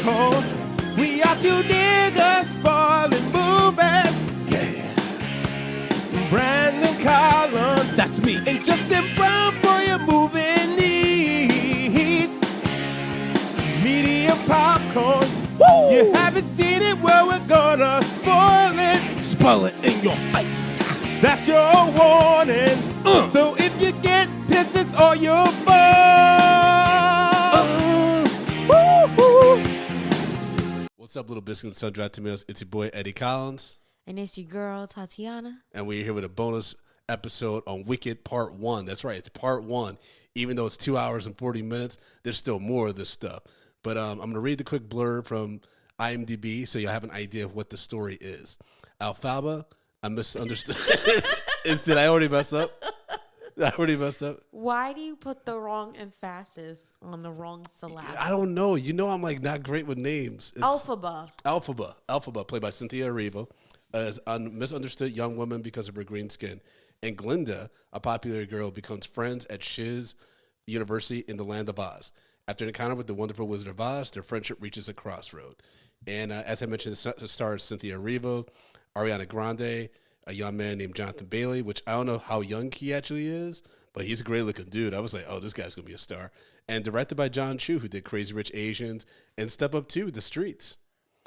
popcorn. We are two niggas spoiling movies. Yeah. Brandon Collins, that's me, and Justin Brown for your movie needs. Media popcorn. Woo! You haven't seen it, well, we're gonna spoil it. Spoil it in your face. That's your warning. So if you get pissed, it's all your fault. What's up, Little Biscuit and Sun-Dried Tomatoes? It's your boy, Eddie Collins. And it's your girl, Tatiana. And we're here with a bonus episode on Wicked Part 1. That's right, it's Part 1. Even though it's 2 hours and 40 minutes, there's still more of this stuff. But I'm going to read the quick blurb from IMDb so you'll have an idea of what the story is. Alfalfa, I misunderstood. Did I already mess up? I already messed up. Why do you put the wrong emphasis on the wrong syllable? I don't know. You know I'm like not great with names. Alphaba, played by Cynthia Erivo, as a misunderstood young woman because of her green skin. And Glinda, a popular girl, becomes friends at Shiz University in the Land of Oz. After an encounter with the wonderful Wizard of Oz, their friendship reaches a crossroad. And as I mentioned, the stars Cynthia Erivo, Ariana Grande, a young man named Jonathan Bailey, which I don't know how young he actually is, but he's a great-looking dude. I was like, oh, this guy's going to be a star. And directed by John Chu, who did Crazy Rich Asians and Step Up 2, The Streets.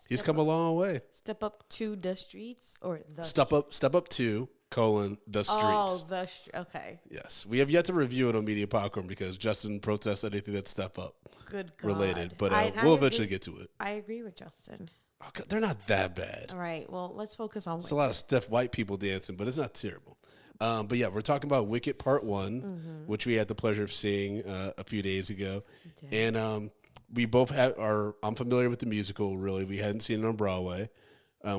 He's come a long way. Step Up to the Streets? Or the Step Up 2, The Streets. Oh, okay. Yes. We have yet to review it on Media Popcorn because Justin protests anything that's Step Up Good God. related. But we'll eventually get to it. I agree with Justin. Oh, God, they're not that bad. All right. Well, let's focus on It's a lot of stiff white people dancing, but it's not terrible. But yeah, we're talking about Wicked Part 1, which we had the pleasure of seeing a few days ago. And we both I'm familiar with the musical, really. We hadn't seen it on Broadway.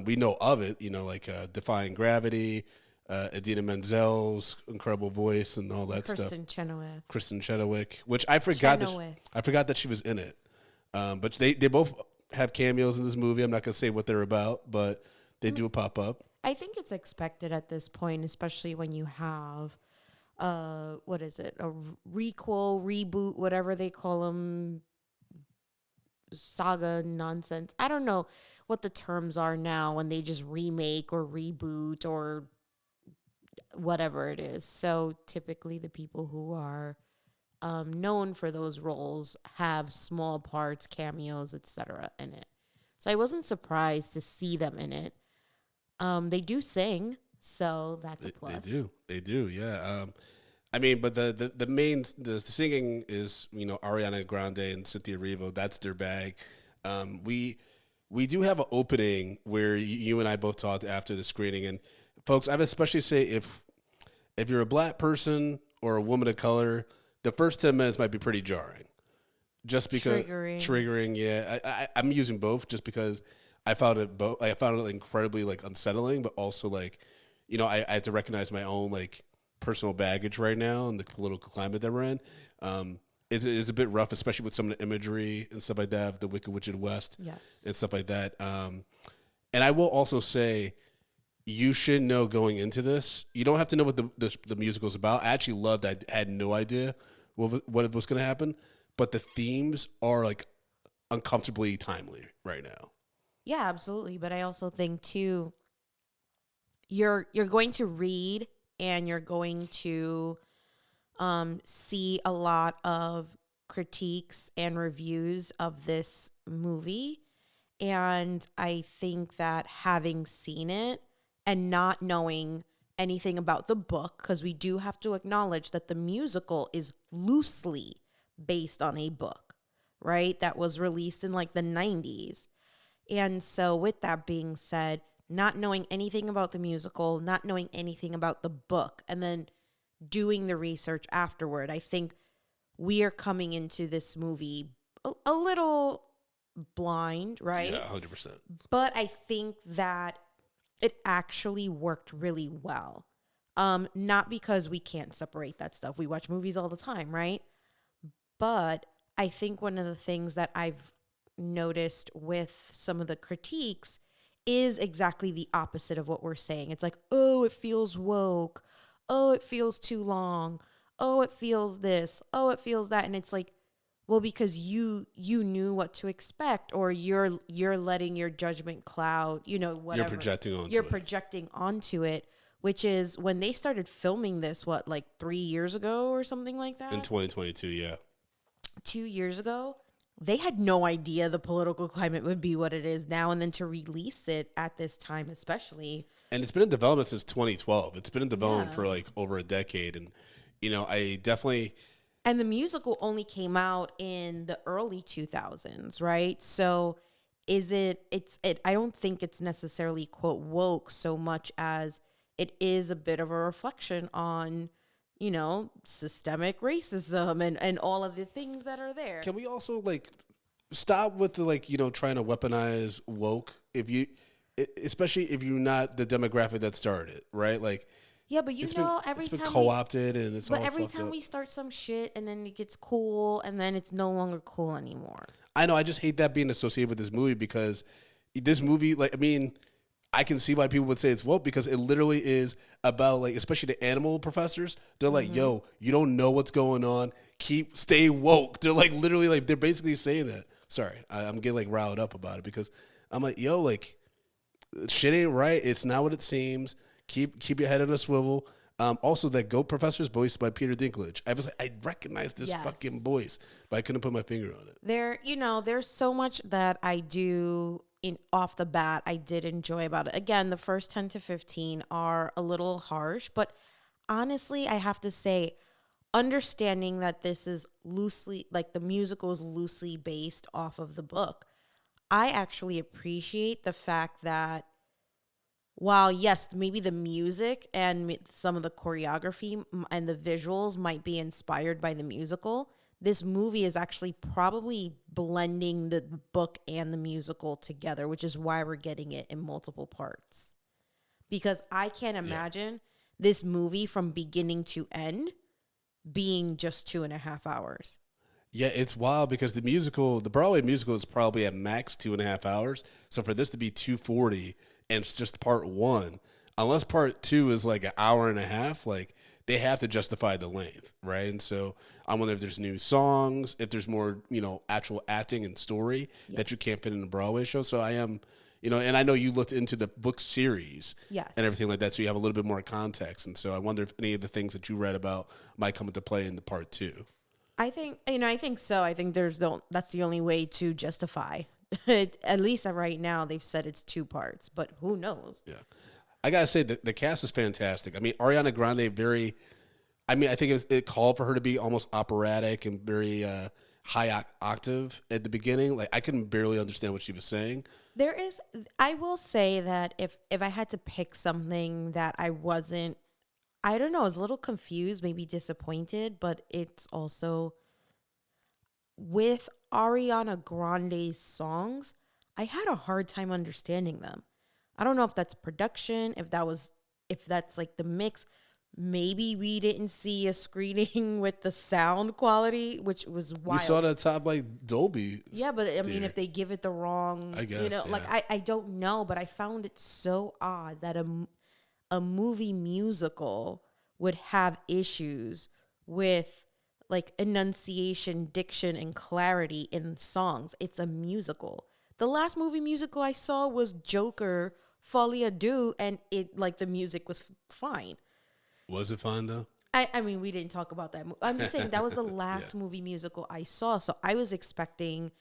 We know of it, like Defying Gravity, Idina Menzel's incredible voice and all that stuff. Kristen Chenoweth, which I forgot that she was in it. But they both have cameos in this movie. I'm not going to say what they're about, but they do pop up. I think it's expected at this point, especially when you have, what is it, a requel, reboot, whatever they call them, saga nonsense. I don't know what the terms are now when they just remake or reboot or whatever it is. So typically the people who are known for those roles have small parts, cameos, etc. in it. So I wasn't surprised to see them in it. They do sing, so that's a plus. They do, yeah. I mean, but the main singing is Ariana Grande and Cynthia Erivo. That's their bag. We do have an opening where you and I both talked after the screening, and folks, I would especially say if you're a black person or a woman of color, the first 10 minutes might be pretty jarring. Just because triggering, yeah. I'm using both just because I found it incredibly unsettling, but also I had to recognize my own personal baggage right now and the political climate that we're in. It's a bit rough, especially with some of the imagery and stuff like that of the Wicked Witch of the West and stuff like that. And I will also say, you should know going into this. You don't have to know what the musical is about. I actually loved that. I had no idea what was going to happen, but the themes are uncomfortably timely right now. Yeah, absolutely. But I also think too, you're going to read and you're going to see a lot of critiques and reviews of this movie, and I think that having seen it and not knowing anything about the book, because we do have to acknowledge that the musical is loosely based on a book, right? That was released in the 90s. And so with that being said, not knowing anything about the musical, not knowing anything about the book, and then doing the research afterward, I think we are coming into this movie a little blind, right? Yeah, 100%. But I think that it actually worked really well. Not because we can't separate that stuff. We watch movies all the time, right? But I think one of the things that I've noticed with some of the critiques is exactly the opposite of what we're saying. It's oh, it feels woke. Oh, it feels too long. Oh, it feels this. Oh, it feels that. And it's Well, because you knew what to expect, or you're letting your judgment cloud, You're whatever. projecting onto You're it. projecting onto it, which is when they started filming this, what, like 3 years ago or something like In that? 2022, yeah. 2 years ago, they had no idea the political climate would be what it is now, and then to release it at this time, especially. And it's been in development since 2012. It's been in development Yeah. for like over a decade. And, I definitely, And the musical only came out in the early 2000s, right? So I don't think it's necessarily quote woke so much as it is a bit of a reflection on, systemic racism and all of the things that are there. can we also like stop with the like, trying to weaponize woke especially if you're not the demographic that started it, right? Like, Yeah, but it's been co-opted and it's all every fucked time up. we start some shit and then it gets cool and then it's no longer cool anymore. I know. I just hate that being associated with this movie because this movie, like, I mean, I can see why people would say it's woke because it literally is about like, especially the animal professors. They're like, "Yo, you don't know what's going on. Stay woke." They're like, literally, like, they're basically saying that. Sorry, I'm getting like riled up about it because I'm like, "Yo, like, shit ain't right. It's not what it seems. Keep your head on a swivel." Also, that goat professor is voiced by Peter Dinklage. I was like, I recognize this Yes. fucking voice, but I couldn't put my finger on it. There's so much that I do in off the bat I did enjoy about it. Again, the first 10 to 15 are a little harsh, but honestly, I have to say understanding that this is loosely like the musical is loosely based off of the book. I actually appreciate the fact that while yes, maybe the music and some of the choreography and the visuals might be inspired by the musical, this movie is actually probably blending the book and the musical together, which is why we're getting it in multiple parts. Because I can't imagine this movie from beginning to end being just 2.5 hours. Yeah, it's wild because the Broadway musical is probably at max 2.5 hours. So for this to be 240 and it's just part one, unless part two is like an hour and a half, like they have to justify the length, right? And so I wonder if there's new songs, if there's more, actual acting and story that you can't fit in a Broadway show. So I am, and I know you looked into the book series Yes. and everything like that, so you have a little bit more context. And so I wonder if any of the things that you read about might come into play in the part two. I think so. I think that's the only way to justify it. At least right now they've said it's 2 parts, but who knows? Yeah. I gotta say the cast is fantastic. I mean, Ariana Grande, I think it called for her to be almost operatic and very high octave at the beginning. Like I couldn't barely understand what she was saying. I will say that if I had to pick something that I don't know, I was a little confused, maybe disappointed, but it's also with Ariana Grande's songs, I had a hard time understanding them. I don't know if that's production, if that's like the mix. Maybe we didn't see a screening with the sound quality, which was wild. We saw it at top like Dolby. Yeah, but I mean, if they give it the wrong, I guess, like I don't know, but I found it so odd that a movie musical would have issues with like enunciation, diction, and clarity in songs. It's a musical. The last movie musical I saw was Joker, Folie à Deux, and it like the music was fine. Was it fine though? I mean, we didn't talk about that. I'm just saying that was the last movie musical I saw. So I was expecting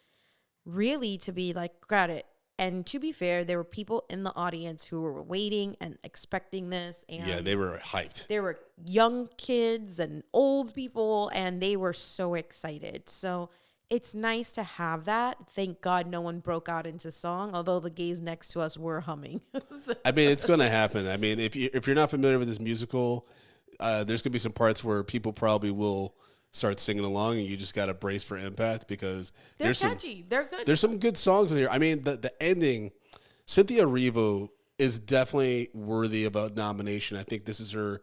really to be like, got it. And to be fair, there were people in the audience who were waiting and expecting this. And yeah, they were hyped. there were young kids and old people, and they were so excited. So it's nice to have that. Thank God no one broke out into song, although the gays next to us were humming. I mean, it's going to happen. I mean, if you're not familiar with this musical, there's going to be some parts where people probably will start singing along, and you just got to brace for impact because They're catchy. They're good. There's some good songs in here. I mean, the ending, Cynthia Erivo is definitely worthy of a nomination. I think this is her.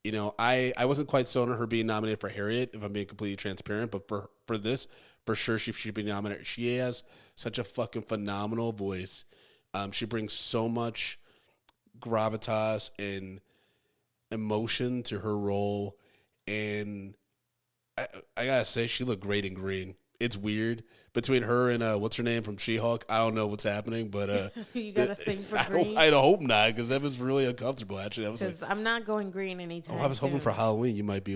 I wasn't quite sold on her being nominated for Harriet, if I'm being completely transparent, but for this, for sure, she should be nominated. She has such a fucking phenomenal voice. She brings so much gravitas and emotion to her role, and I gotta say, she looked great in green. it's weird between her and what's her name from She-Hulk. I don't know what's happening, but You got a thing for I green? hope not, because that was really uncomfortable. Actually, I was like, Because I'm not going green anytime oh, I was hoping for soon. Halloween. You might be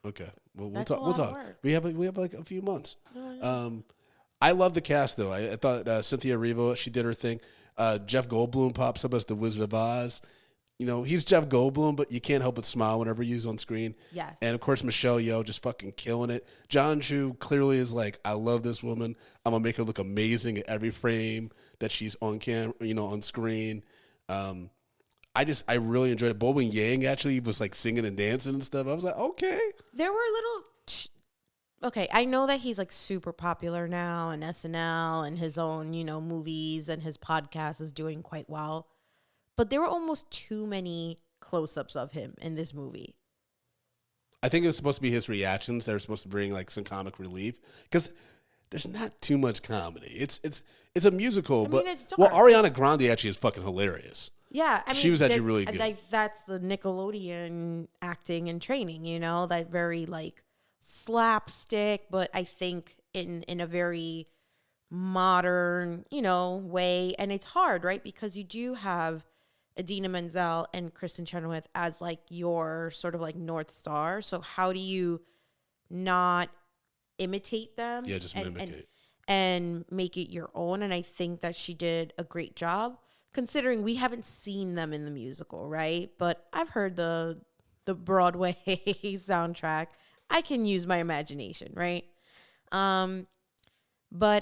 okay. Well, we'll That's a talk. We'll lot of talk. work. We have like a few months. Oh, yeah. I love the cast though. I thought Cynthia Erivo, she did her thing. Jeff Goldblum pops up as the Wizard of Oz. You know, he's Jeff Goldblum, but you can't help but smile whenever he's on screen. Yes. And of course, Michelle Yeoh just fucking killing it. John Chu clearly is like, I love this woman. I'm gonna make her look amazing at every frame that she's on camera, on screen. I really enjoyed it. Bowen Yang actually was like singing and dancing and stuff. I was like, okay. There were little. Okay, I know that he's like super popular now in SNL and his own, movies, and his podcast is doing quite well. But there were almost too many close-ups of him in this movie. I think it was supposed to be his reactions that are supposed to bring like some comic relief, because there's not too much comedy. It's a musical, I but mean, it's dark. well, Ariana Grande actually is fucking hilarious. Yeah, I mean, she was actually really good. Like that's the Nickelodeon acting and training, that very like slapstick, but I think in a very modern, way. And it's hard, right? Because you do have Idina Menzel and Kristen Chenoweth as like your sort of like North Star. So how do you not imitate them? Yeah, just mimic it. And make it your own. And I think that she did a great job, considering we haven't seen them in the musical, right? But I've heard the Broadway soundtrack. I can use my imagination, right? But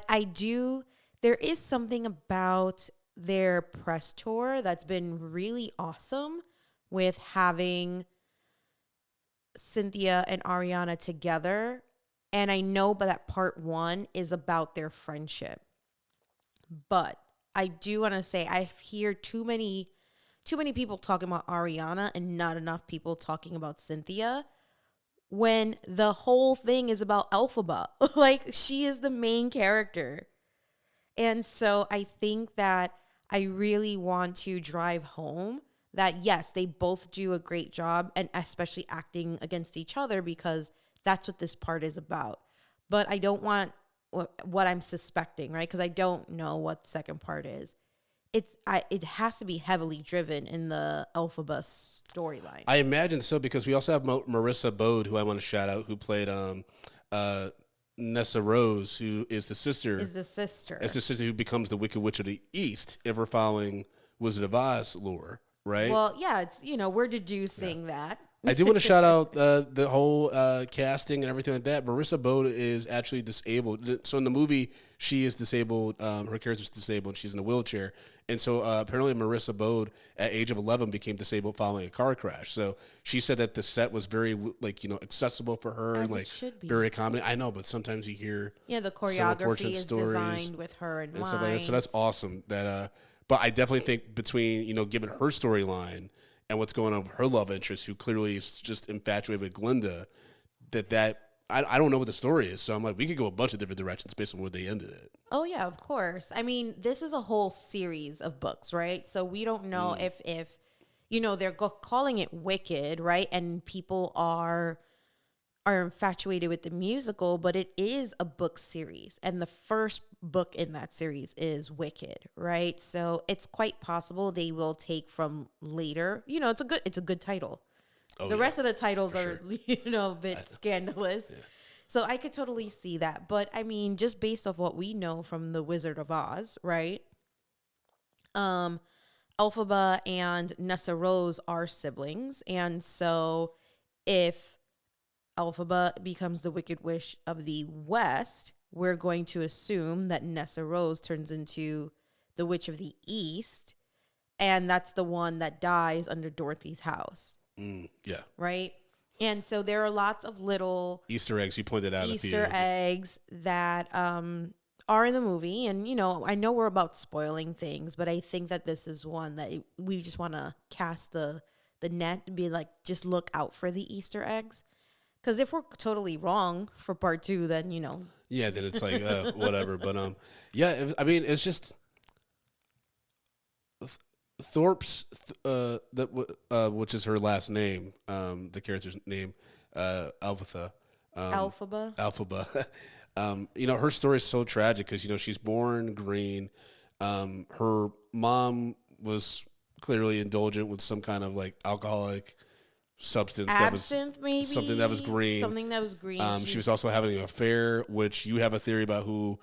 there is something about their press tour that's been really awesome, with having Cynthia and Ariana together. And I know that part one is about their friendship. But I do want to say I hear too many people talking about Ariana and not enough people talking about Cynthia, when the whole thing is about Elphaba. Like, she is the main character. And so I think that I really want to drive home that, yes, they both do a great job, and especially acting against each other, because that's what this part is about. But I don't want what I'm suspecting, right? Because I don't know what the second part is. It has to be heavily driven in the Elphaba storyline. I imagine so, because we also have Marissa Bode, who I want to shout out, who played Nessa Rose, who is the sister. Is the sister. It's the sister who becomes the Wicked Witch of the East, if we're following Wizard of Oz lore, right? Well, yeah, it's, we're deducing that. I do want to shout out the whole casting and everything like that. Marissa Bode is actually disabled. So in the movie, she is disabled. Her character's disabled. She's in a wheelchair. And so apparently Marissa Bode, at age of 11, became disabled following a car crash. So she said that the set was very, accessible for her. As and it should be. very accommodating. I know, but sometimes you hear the choreography is designed with her in mind. Stuff like that. So that's awesome. But I definitely think between, given her storyline and what's going on with her love interest, who clearly is just infatuated with Glinda, I don't know what the story is. So I'm like, we could go a bunch of different directions based on where they ended it. Oh, yeah, of course. I mean, this is a whole series of books, right? So we don't know if they're calling it Wicked, right? And people are infatuated with the musical, but it is a book series. And the first book in that series is Wicked, right? So it's quite possible they will take from later. It's a good title. Oh, the rest of the titles are, sure. a bit scandalous. Yeah. So I could totally see that. But I mean, just based off what we know from The Wizard of Oz, right? Elphaba and Nessa Rose are siblings. And so if Elphaba becomes the Wicked Witch of the West, we're going to assume that Nessa Rose turns into the Witch of the East. And that's the one that dies under Dorothy's house. Yeah. Right? And so there are lots of little Easter eggs you pointed out. Easter eggs that are in the movie. And, I know we're about spoiling things, but I think that this is one that we just want to cast the net and be like, just look out for the Easter eggs. Because if we're totally wrong for part two, then, Yeah, then it's like, whatever. But, it's just Thorpe's, which is her last name, the character's name, Elphaba. Elphaba. Her story is so tragic because she's born green. Her mom was clearly indulgent with some kind of like alcoholic substance that was Absinthe, something that was maybe green. something that was green. She was also having an affair, which you have a theory about who,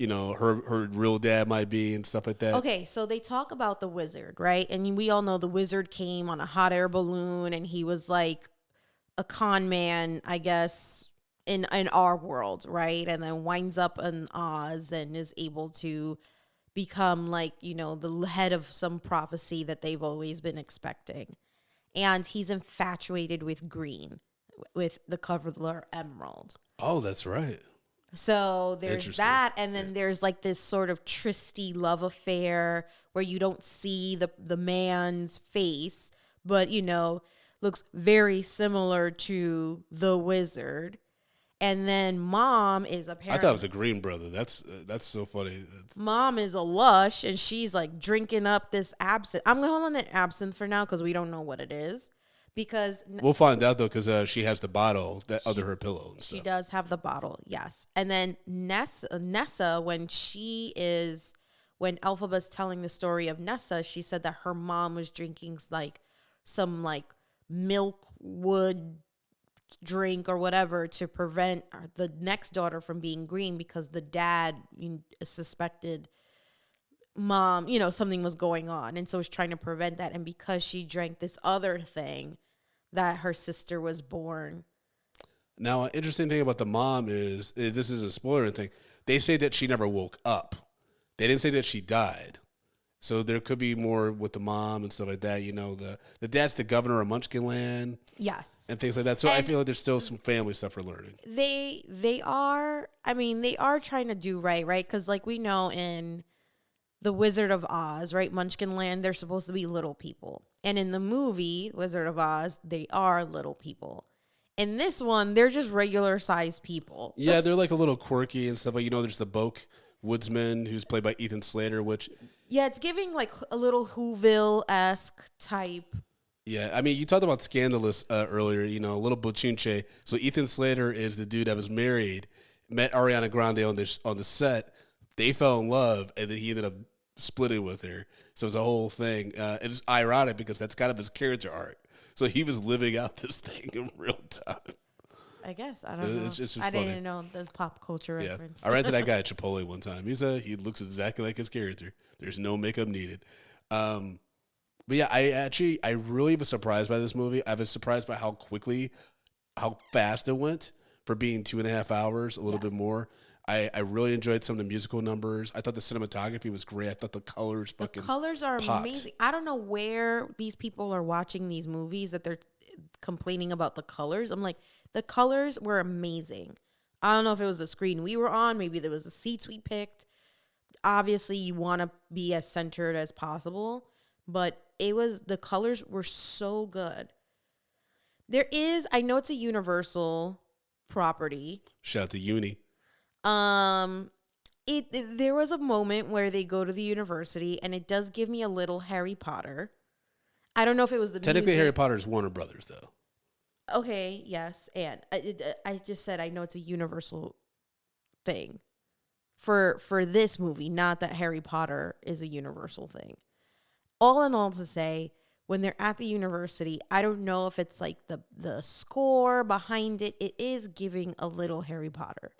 her real dad might be and stuff like that. Okay, so they talk about the wizard, right? And we all know the wizard came on a hot air balloon, and he was like a con man, I guess, in our world, right? And then winds up in Oz and is able to become like, the head of some prophecy that they've always been expecting. And he's infatuated with green, with the color emerald. Oh, that's right. So there's that, and then there's like this sort of tristy love affair where you don't see the man's face, but looks very similar to the wizard. And then mom is apparently, I thought it was a green brother. That's so funny. Mom is a lush, and she's like drinking up this absinthe. I'm calling it absinthe for now because we don't know what it is. Because we'll find out though, because she has the bottle under her pillow. And she does have the bottle, yes. And then Nessa, when Elphaba's telling the story of Nessa, she said that her mom was drinking like some like milkwood drink or whatever to prevent the next daughter from being green because the dad suspected mom, something was going on, and so was trying to prevent that. And because she drank this other thing, that her sister was born. Now, an interesting thing about the mom is this is a spoiler thing. They say that she never woke up. They didn't say that she died. So there could be more with the mom and stuff like that. The dad's the governor of Munchkinland. Yes. And things like that. So I feel like there's still some family stuff we're learning. They are trying to do right? Because like we know in The Wizard of Oz, right? Munchkinland, they're supposed to be little people. And in the movie, Wizard of Oz, they are little people. In this one, they're just regular sized people. Yeah, they're like a little quirky and stuff. But there's the Boke woodsman who's played by Ethan Slater, which... Yeah, it's giving like a little Whoville-esque type. Yeah, I mean, you talked about Scandalous earlier, a little Bochinche. So Ethan Slater is the dude that was married, met Ariana Grande on the set. They fell in love, and then he ended up splitting with her. So it's a whole thing. It's ironic because that's kind of his character arc. So he was living out this thing in real time. I guess. I don't know. It's just I funny. didn't know the pop culture reference. I ran into that guy at Chipotle one time. He looks exactly like his character. There's no makeup needed. But yeah, I really was surprised by this movie. I was surprised by how fast it went for being 2.5 hours, a little bit more. I really enjoyed some of the musical numbers. I thought the cinematography was great. I thought the colors are popped. amazing. I don't know where these people are watching these movies that they're complaining about the colors. I'm like, the colors were amazing. I don't know if it was the screen we were on. Maybe there was the seats we picked. Obviously, you want to be as centered as possible, but the colors were so good. I know it's a Universal property. Shout out to Uni. There was a moment where they go to the university, and it does give me a little Harry Potter. I don't know if it was the Technically, music. Harry Potter is Warner Brothers, though. Okay, yes, and I just said I know it's a Universal thing for this movie, not that Harry Potter is a Universal thing. All in all, to say, when they're at the university, I don't know if it's like the score behind it. It is giving a little Harry Potter.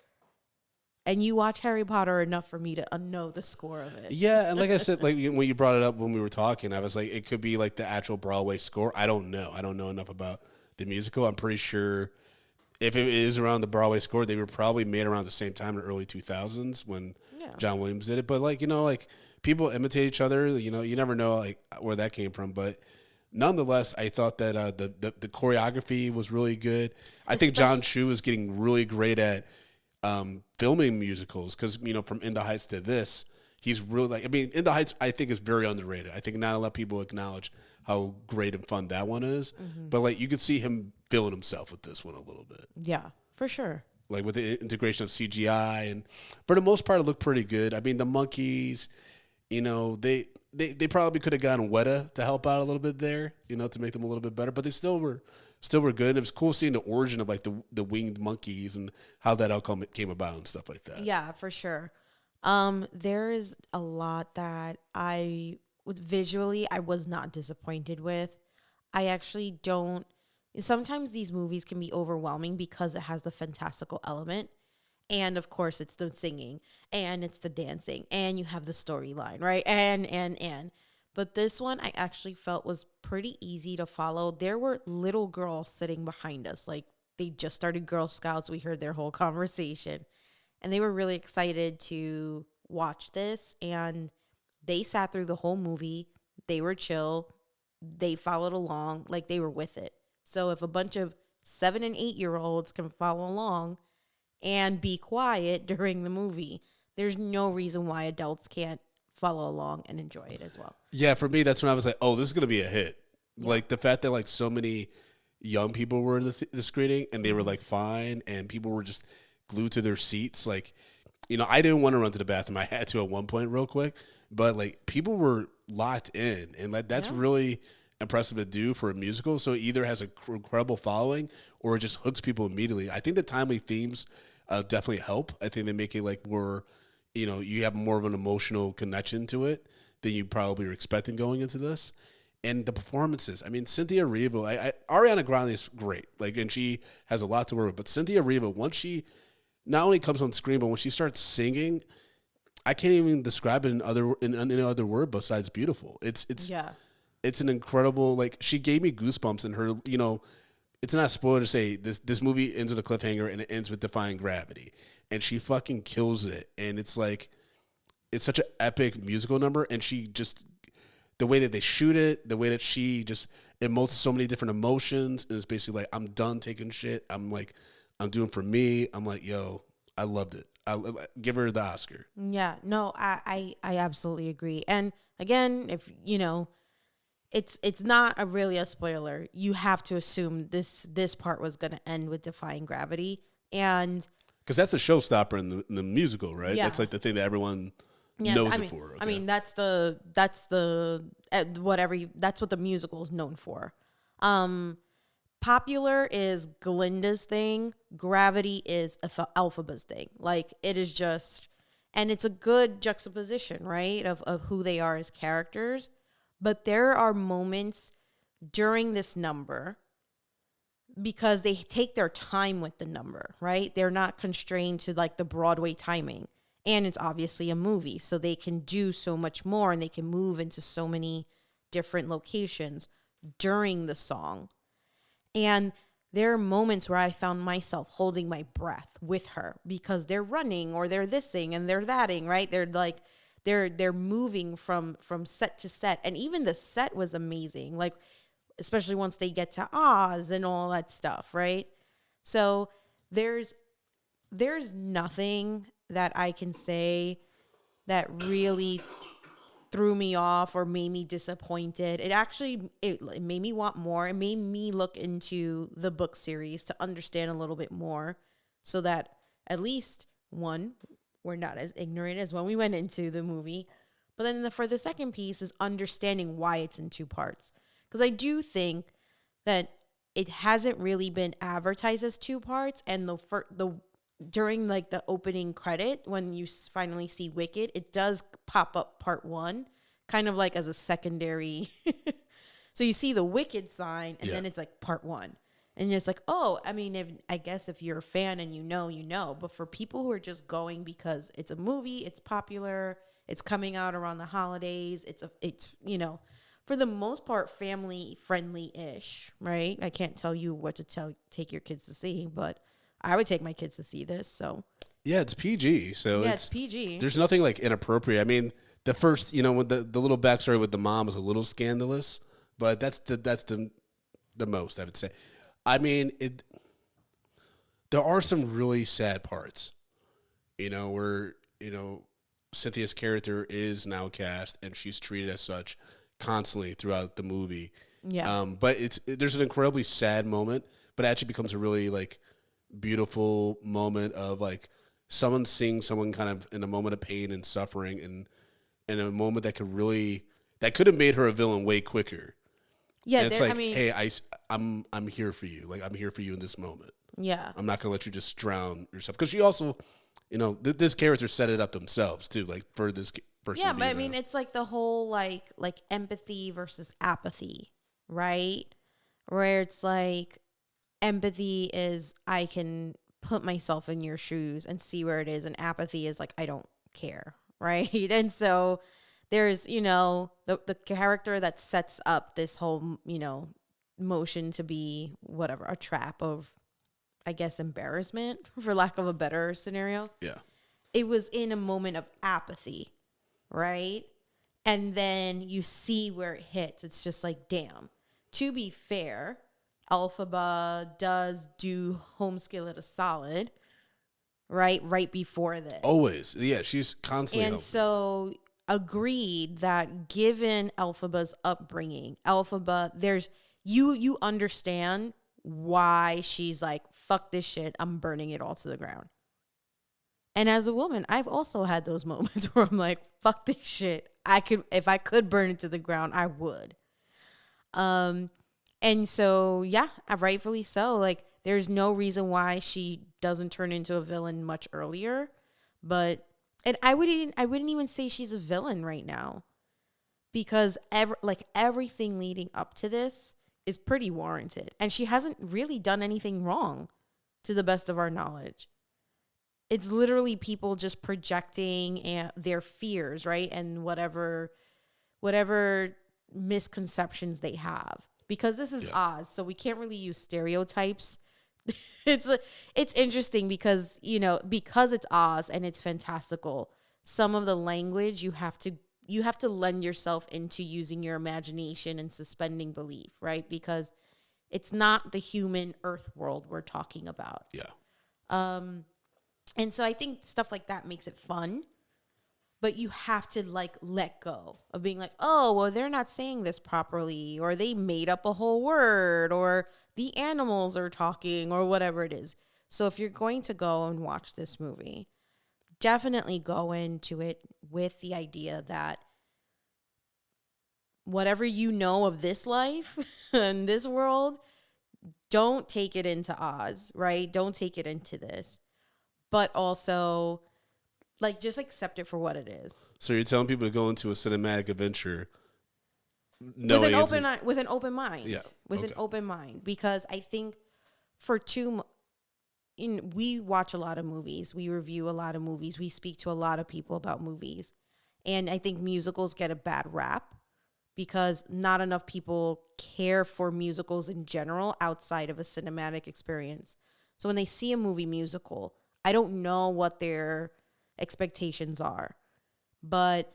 And you watch Harry Potter enough for me to know the score of it. Yeah, and like I said, like when you brought it up when we were talking, I was like, it could be like the actual Broadway score. I don't know. I don't know enough about the musical. I'm pretty sure if it is around the Broadway score, they were probably made around the same time in the early 2000s when John Williams did it. But like, people imitate each other. You never know like where that came from. But nonetheless, I thought that the choreography was really good. I think John Chu is getting really great at filming musicals because from In the Heights to this, he's really In the Heights I think is very underrated. I think not a lot of people acknowledge how great and fun that one is. Mm-hmm. But like you could see him feeling himself with this one a little bit. Yeah, for sure. Like with the integration of CGI, and for the most part it looked pretty good. I mean the monkeys, they probably could have gotten Weta to help out a little bit there, to make them a little bit better, but they still were still were good. And it was cool seeing the origin of like the winged monkeys and how that outcome came about and stuff like that. Yeah, for sure. There is a lot that I was not disappointed with. I actually don't. Sometimes these movies can be overwhelming because it has the fantastical element. And of course, it's the singing and it's the dancing and you have the storyline, right? And. But this one I actually felt was pretty easy to follow. There were little girls sitting behind us. Like they just started Girl Scouts. We heard their whole conversation and they were really excited to watch this. And they sat through the whole movie. They were chill. They followed along like they were with it. So if a bunch of 7 and 8 year olds can follow along and be quiet during the movie, there's no reason why adults can't follow along and enjoy it as well. Yeah, for me, that's when I was like, oh, this is going to be a hit. Yeah. Like the fact that like so many young people were in the screening and they were like fine and people were just glued to their seats. Like, you know, I didn't want to run to the bathroom. I had to at one point real quick, but like people were locked in and like that's really impressive to do for a musical. So it either has a incredible following or it just hooks people immediately. I think the timely themes definitely help. I think they make it like more, you know, you have more of an emotional connection to it than you probably were expecting going into this. And the performances, I mean, Cynthia Erivo, Ariana Grande is great. Like, and she has a lot to work with. But Cynthia Erivo, once she not only comes on screen, but when she starts singing, I can't even describe it in any other word besides beautiful. It's an incredible, like, she gave me goosebumps in her, you know, it's not a spoiler to say this movie ends with a cliffhanger and it ends with defying gravity. And she fucking kills it. And it's like, it's such an epic musical number. And she just, the way that they shoot it, the way that she just emotes so many different emotions. And it's basically like, I'm done taking shit. I'm doing for me. I'm like, yo, I loved it. I give her the Oscar. Yeah, no, I absolutely agree. And again, if you know, it's not really a spoiler. You have to assume this part was going to end with defying gravity, and because that's a showstopper in the musical, right? Yeah. That's like the thing that everyone knows it for. Okay. I mean, that's what the musical is known for. Popular is Glinda's thing. Gravity is Elphaba's thing. Like it is just, and it's a good juxtaposition, right, of who they are as characters. But there are moments during this number because they take their time with the number, right? They're not constrained to like the Broadway timing. And it's obviously a movie, so they can do so much more and they can move into so many different locations during the song. And there are moments where I found myself holding my breath with her because they're running or they're thising and they're thating, right? They're like, they're moving from set to set. And even the set was amazing. Like, especially once they get to Oz and all that stuff, right? So there's nothing that I can say that really threw me off or made me disappointed. It made me want more. It made me look into the book series to understand a little bit more so that at least, one, we're not as ignorant as when we went into the movie. But then for the second piece is understanding why it's in two parts. Because I do think that it hasn't really been advertised as two parts. And during like the opening credit, when you finally see Wicked, it does pop up part one, kind of like as a secondary. So you see the Wicked sign and then it's like part one. And it's like, oh, I mean, I guess if you're a fan and you know. But for people who are just going because it's a movie, it's popular, it's coming out around the holidays, it's you know, for the most part, family friendly-ish, right? I can't tell you what to take your kids to see, but I would take my kids to see this. So yeah, it's PG. So yeah, it's PG. There's nothing like inappropriate. I mean, the first, you know, with the little backstory with the mom is a little scandalous, but that's the most I would say. I mean, there are some really sad parts, you know, where, you know, Cynthia's character is now cast and she's treated as such constantly throughout the movie. Yeah. But there's an incredibly sad moment, but it actually becomes a really like beautiful moment of like someone seeing someone kind of in a moment of pain and suffering and in a moment that could have made her a villain way quicker. Yeah, And it's like, I mean, hey, I'm here for you. Like I'm here for you in this moment. yeah. I'm not gonna let you just drown yourself because she also, this character set it up themselves too, like for this person. Yeah, To but be I mean, it's like the whole like empathy versus apathy, right? Where it's like empathy is I can put myself in your shoes and see where it is, and apathy is like I don't care, right? And so there's the character that sets up this whole motion to be whatever, a trap of, I guess, embarrassment, for lack of a better scenario. yeah, It was in a moment of apathy, right? And then you see where it hits. It's just like, damn. To be fair, Elphaba does do Homeskill a solid, right? Right before this. always, yeah, she's constantly. And so agreed that given Elphaba's upbringing, you understand why she's like, fuck this shit, I'm burning it all to the ground. And as a woman, I've also had those moments where I'm like, fuck this shit. If I could burn it to the ground, I would. And so, yeah, rightfully so. Like, there's no reason why she doesn't turn into a villain much earlier. And I wouldn't even say she's a villain right now, because everything leading up to this is pretty warranted, and she hasn't really done anything wrong, to the best of our knowledge. It's literally people just projecting their fears, right? And whatever misconceptions they have. Because this is Oz, so we can't really use stereotypes. It's interesting because, because it's Oz and it's fantastical, some of the language you have to lend yourself into using your imagination and suspending belief, right? Because it's not the human earth world we're talking about. Yeah. And so I think stuff like that makes it fun, but you have to let go of being like, oh, well, they're not saying this properly, or they made up a whole word, or the animals are talking, or whatever it is. So if you're going to go and watch this movie, definitely go into it with the idea that whatever you know of this life and this world, don't take it into Oz, right? Don't take it into this. But also, just accept it for what it is. So you're telling people to go into a cinematic adventure With an open mind. Yeah. With an open mind. Because I think we watch a lot of movies. We review a lot of movies. We speak to a lot of people about movies. And I think musicals get a bad rap because not enough people care for musicals in general outside of a cinematic experience. So when they see a movie musical, I don't know what their expectations are. But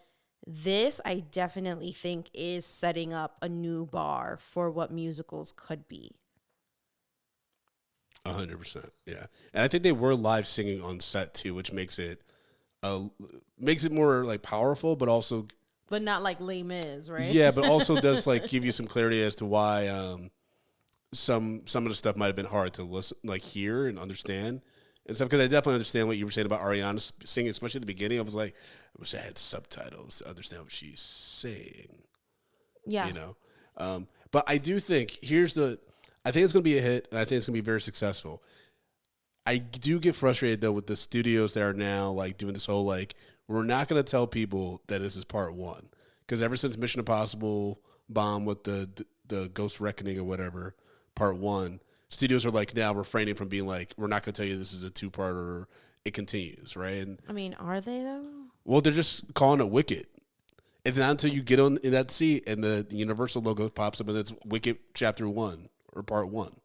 this, I definitely think, is setting up a new bar for what musicals could be. 100%. Yeah. And I think they were live singing on set too, which makes it more powerful, but also, but not like Les Mis, right? Yeah, but also does give you some clarity as to why some of the stuff might have been hard to listen, hear and understand and stuff. Because I definitely understand what you were saying about Ariana singing, especially at the beginning. I was like, I wish I had subtitles to understand what she's saying. Yeah. But I do think I think it's going to be a hit, and I think it's going to be very successful. I do get frustrated though with the studios that are now doing this whole we're not going to tell people that this is part one, because ever since Mission Impossible bomb with the Ghost Reckoning or whatever part one, studios are now refraining from being we're not going to tell you this is a two-part or it continues, right? And I mean, are they though? Well, they're just calling it Wicked. It's not until you get in that seat and the Universal logo pops up and it's Wicked Chapter 1 or Part 1.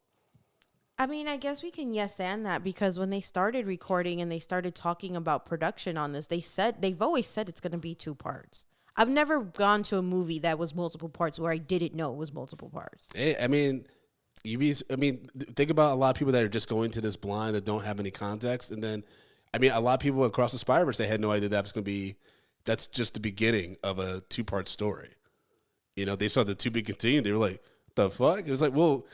I mean, I guess we can yes and that, because when they started recording and they started talking about production on this, they've always said it's going to be 2 parts. I've never gone to a movie that was multiple parts where I didn't know it was multiple parts. I mean, think about a lot of people that are just going to this blind that don't have any context. And then, a lot of people across the Spider-Verse, they had no idea that's just the beginning of a 2-part story. They saw the to be continued. They were like, the fuck? It was well,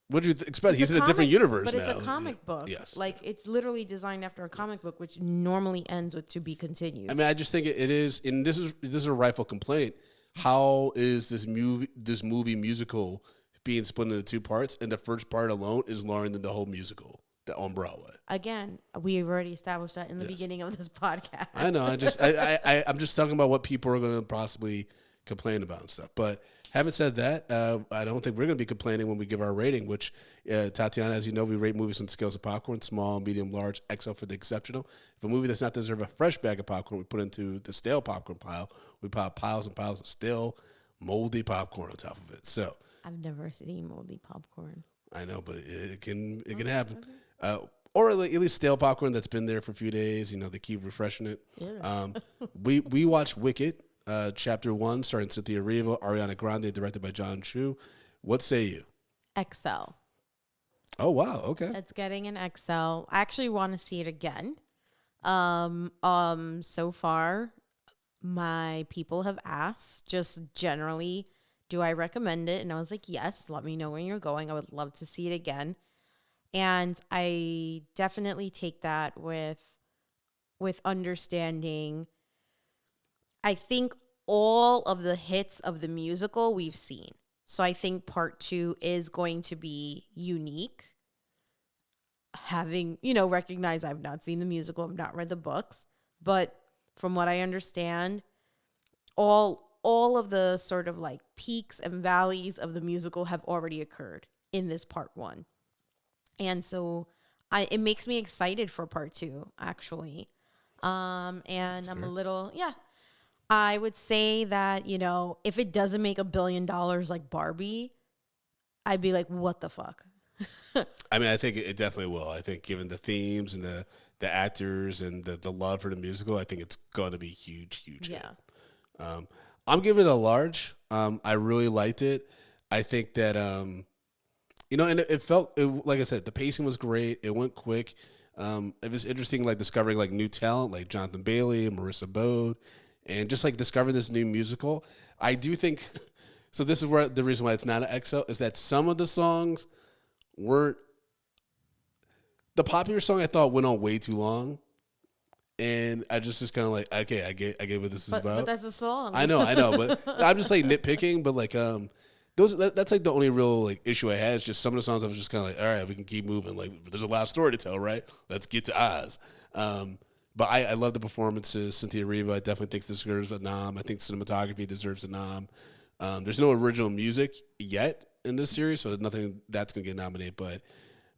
what did you expect? He's in a different universe now. But it's a comic book. Yes. It's literally designed after a comic book, which normally ends with to be continued. I just think it is, and this is a rightful complaint. how is this movie musical being split into two parts, and the first part alone is longer than the whole musical that on Broadway. Again, we've already established that in the Yes. beginning of this podcast. I know. I'm just talking about what people are going to possibly complain about and stuff. But having said that, I don't think we're going to be complaining when we give our rating. Which Tatiana, as you know, we rate movies on scales of popcorn: small, medium, large, XL for the exceptional. If a movie does not deserve a fresh bag of popcorn, we put into the stale popcorn pile. We pile piles and piles of stale, moldy popcorn on top of it. So I've never seen moldy popcorn. I know, but it can happen. Or at least stale popcorn that's been there for a few days. You know, they keep refreshing it. Yeah. We watched Wicked, Chapter 1, starring Cynthia Erivo, Ariana Grande, directed by John Chu. What say you? XL. Oh, wow. Okay. It's getting an XL. I actually want to see it again. So far, my people have asked, just generally, do I recommend it? And I was like, yes, let me know when you're going. I would love to see it again. And I definitely take that with understanding. I think all of the hits of the musical we've seen. So I think part 2 is going to be unique. Having, recognize I've not seen the musical, I've not read the books, but from what I understand, all of the sort of like peaks and valleys of the musical have already occurred in this part 1. And so it makes me excited for part 2, actually. And sure. I'm a little, I would say that, if it doesn't make $1 billion like Barbie, I'd be like, what the fuck? I mean, I think it definitely will. I think given the themes and the actors and the love for the musical, I think it's going to be huge. Yeah. Hit. I'm giving it a large. I really liked it. I think that, and it felt, like I said, the pacing was great. It went quick. It was interesting, like discovering like new talent, like Jonathan Bailey and Marissa Bode, and just like discovering this new musical. I do think, so this is where the reason why it's not an XO is that some of the songs weren't, the popular song I thought went on way too long. And I just kind of like, okay, I get what this is about. But that's a song. I know, but I'm just like nitpicking, but like, that's like the only real like issue I had is just some of the songs I was just kind of like, all right, we can keep moving. Like there's a lot of story to tell, right? Let's get to Oz. But I love the performances. Cynthia Erivo, I definitely think this deserves a nom. I think cinematography deserves a nom. There's no original music yet in this series, so nothing that's going to get nominated. But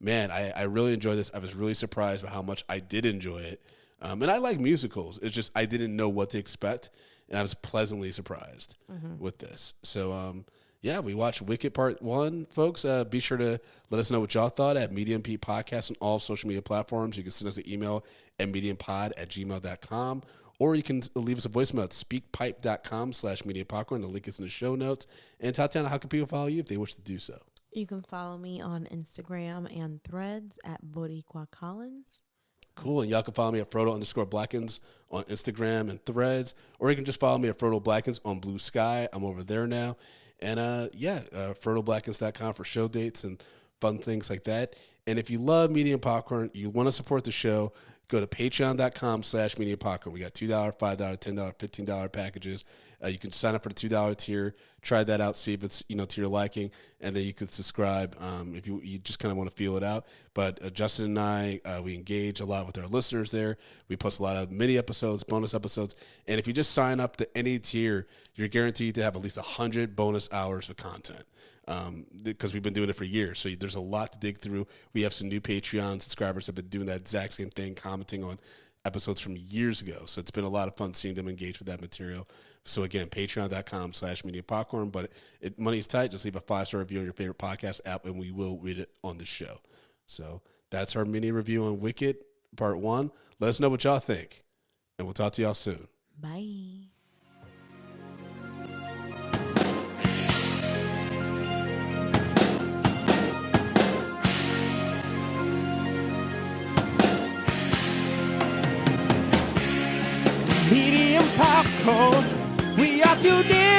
man, I really enjoyed this. I was really surprised by how much I did enjoy it. And I like musicals. It's just I didn't know what to expect, and I was pleasantly surprised with this. So, we watched Wicked Part 1, folks. Be sure to let us know what y'all thought at Medium P Podcast on all social media platforms. You can send us an email at mediumpod@gmail.com, or you can leave us a voicemail at speakpipe.com/mediapopcorn. The link is in the show notes. And Tatiana, how can people follow you if they wish to do so? You can follow me on Instagram and Threads at Boricua Collins. Cool. And y'all can follow me at Frodo_Blackens on Instagram and Threads, or you can just follow me at Frodo Blackens on Blue Sky. I'm over there now. And FrodoBlackens.com for show dates and fun things like that. And if you love Medium Popcorn, you want to support the show, go to patreon.com/Medium Popcorn. We got $2, $5, $10, $15 packages. You can sign up for the $2 tier, try that out, see if it's to your liking, and then you can subscribe if you just kind of want to feel it out. But Justin and I, we engage a lot with our listeners there. We post a lot of mini episodes, bonus episodes, and if you just sign up to any tier, you're guaranteed to have at least 100 bonus hours of content. Because we've been doing it for years. So there's a lot to dig through. We have some new Patreon subscribers that have been doing that exact same thing, commenting on episodes from years ago. So it's been a lot of fun seeing them engage with that material. So again, patreon.com/Medium Popcorn. But money's tight. Just leave a 5-star review on your favorite podcast app, and we will read it on the show. So that's our mini review on Wicked Part 1. Let us know what y'all think, and we'll talk to y'all soon. Bye. Medium popcorn, we are tuned in.